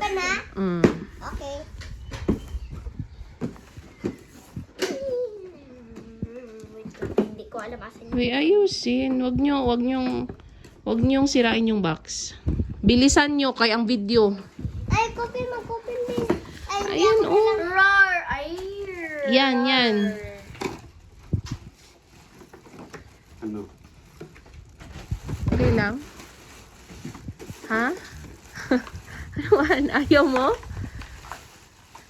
ka na? Okay. Wait lang, hindi ko alam asan yun. Uy, ayusin. Wag niyong sirain yung box. Bilisan nyo kay ang video. Ay, copy mo, copy din. Ay, Ayan, oh. Roar! Ay, Yan. Ano? Okay lang? Ha? Ano? Ayaw mo?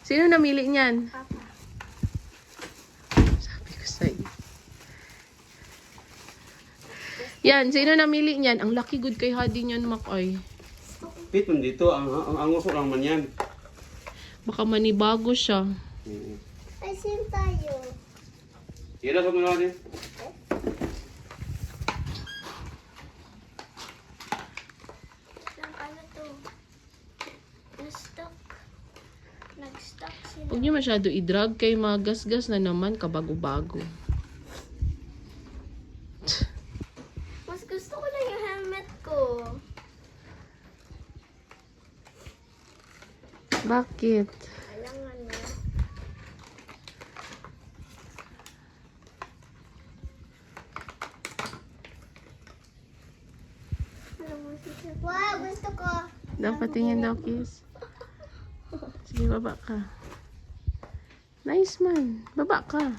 Sino namili niyan? Papa. Sabi ko sa'yo. Yan, sino namili niyan? Ang lucky good kay Hadi niyan, Makoy. Pit man dito, ang uso lang man yan. Baka manibago siya. Ay, sim tayo. Sige na, sa mga natin. Ano to? Na-stuck. Nag-stuck sila. Huwag niyo masyado i-drag kay magasgas na naman kabago-bago. Mas gusto ko na yung helmet ko. Bakit? Kailangan na. Wow, gusto ko. Dapat tingin daw, kiss. Sige, baba ka. Nice man. Baba ka.